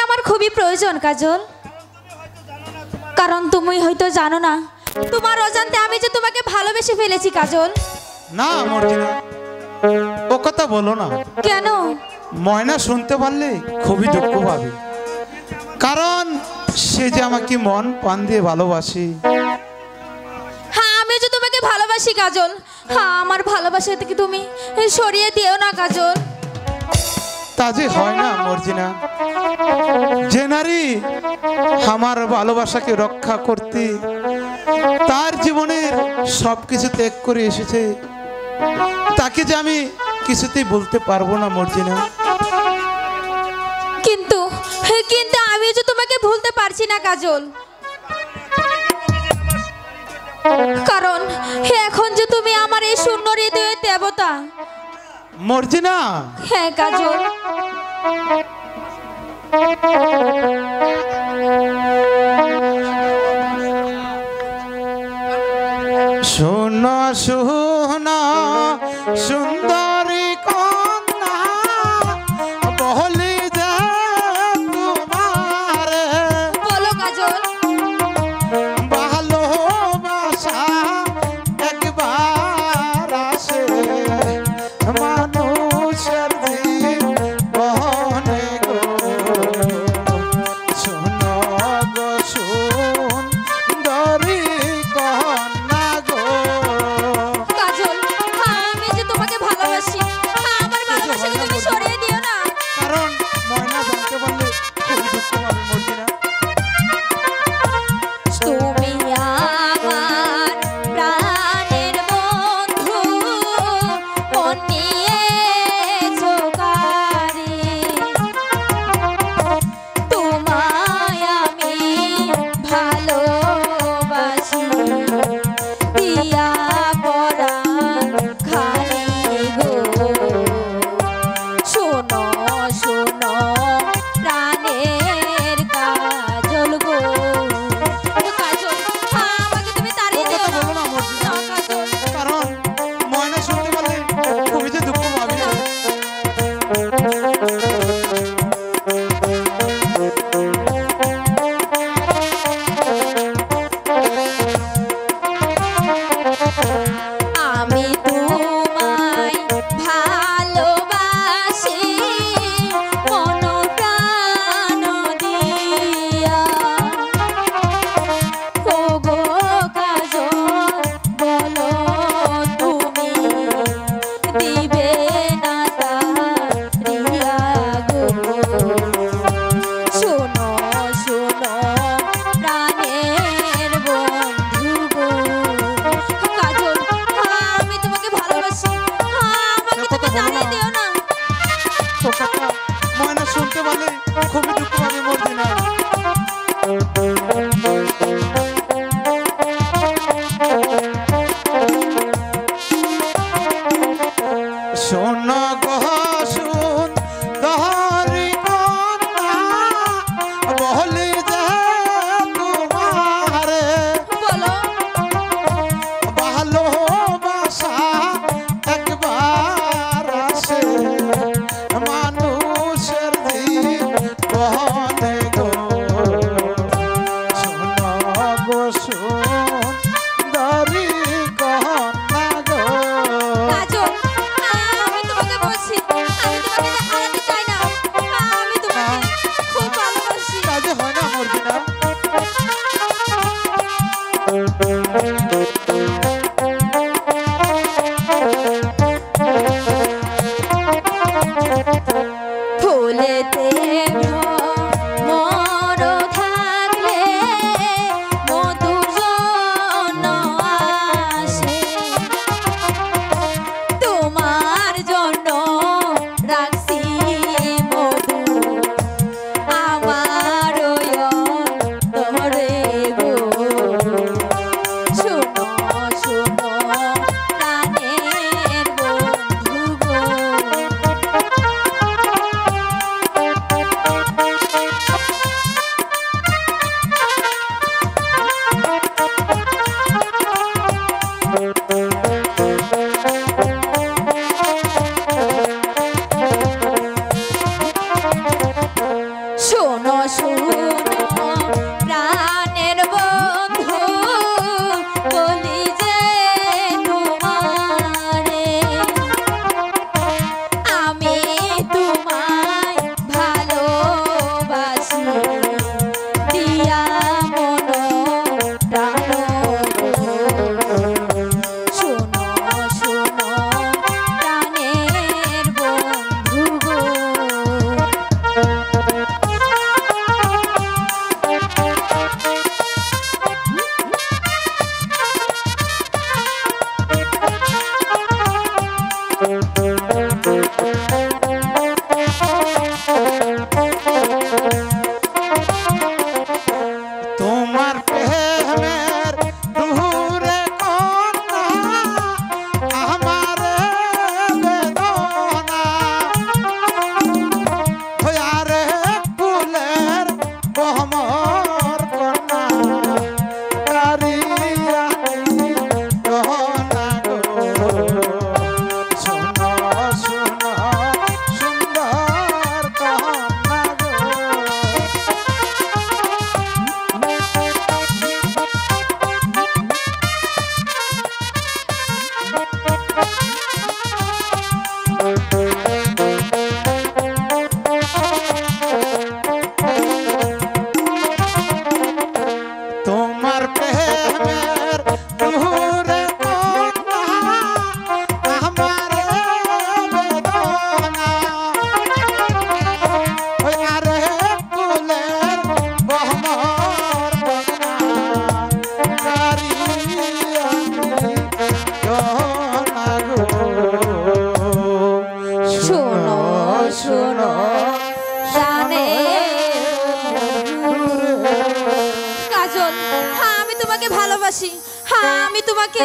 আমার খুবই প্রয়োজন কাজল। কারণ তুমি হয়তো জানো না, তোমার অজান্তে আমি যে তোমাকে ভালোবেসে ফেলেছি কাজল। না মর্জিনা, ও কথা বলো না। কেন? ময়না শুনতে পারলে খুবই দুঃখ পাবে, কারণ সে যে আমাকে মন প্রাণ দিয়ে ভালোবাসে। হ্যাঁ, আমি যে তোমাকে ভালোবাসি কাজল। হ্যাঁ, আমার ভালোবাসা থেকে তুমি সরিয়ে দিও না কাজল। তা যে হয় না মর্জিনা। যে নারী আমার ভালোবাসাকে রক্ষা করতে তার জীবনের সবকিছু ত্যাগ করে এসেছে, তাকে যে আমি কিছুতেই বলতে পারবো না মর্জিনা। কিন্তু কিন্তু আমি যে তোমাকে ভুলতে পারছি না কাজল, কারণ এখন যে তুমি আমার এই শূন্য হৃদয়ের দেবতা মর্জিনা। হ্যাঁ কাজল। শোনো শোনো সুন্দরী কন্যা, বলি যে তোমার বলো কাজল। ভালোবাসা একবার আসে মানুষের জীবনে গো। শোনো গো সুন্দরী কন্যা গো। কাজল, হ্যাঁ, আমি যে তোমাকে ভালোবাসি। হ্যাঁ, আমার ভালোবাসাকে তুমি সরিয়ে দিও না। কারণ ময়না জানতে পারলে খুব দুঃখ পাবে মর্জিনা। তুমি আমার প্রাণের বন্ধু, মন নিয়েছো কারে। তোমায় আমি ভালোবাসি, দিয়া পরাণ খানি গো। শোনো শোনো প্রাণের কাজল গো। কাজল, হ্যাঁ, আমাকে তুমি তাড়িয়ে ও দিও কথা না। বলো না মর্জিনা, না, কাজল। কারণ ময়না শুনতে পারলে খুবই যে দুঃখ পাবে। আমি তোমায় ভালোবাসি মন প্রাণ দিয়া। ওগো কাজল, বলো তুমি দিবে না তারিয়া গো। শোনো শোনো প্রাণের বন্ধু গো। কাজল, হ্যাঁ, আমি তোমাকে ভালোবাসি। হ্যাঁ, আমাকে তুমি তাড়িয়ে দিও না। তো কথা ময়না শুনতে পারলে খুবই দুঃখ পাবে মর্জিনা। শোনো গো সুন্দরী কন্যা, বলি যে তোমার বলো। ভালোবাসা একবার আসে মানুষের জীবনে গো। শোনো গো সুন্দরী কন্যা গো। কাজল, আমি তোমাকে বলছি, আমি তোমাকে যে হারাতে চাই না। আমি তোমাকে খুব ভালোবাসি। কাজে হয় না মর্জিনা। ফুলেতে শোনো শোনো প্রাণের বন্ধু বলি যে তোমারে আমি তোমায় ভালোবাসি দিয়া মন প্রাণ শোনো শোনো প্রাণের বন্ধু গো তোমার প্রেমের দুহুরে কন্যা আমার বেদনা হইয়ারে ফুলের বহমর কন্যা কারিয়া গহনা গো শোনো শোনো সুন্দর কন্যা গো তোমার প্রেমের দুহুরে কন্যা আমার বেদনা ওই আরে ফুলের বহমর কন্যা কারিয়া গহনা গো শোনো শোনো কাজল, হ্যাঁ আমি তোমাকে ভালোবাসি, হ্যাঁ আমি তোমাকে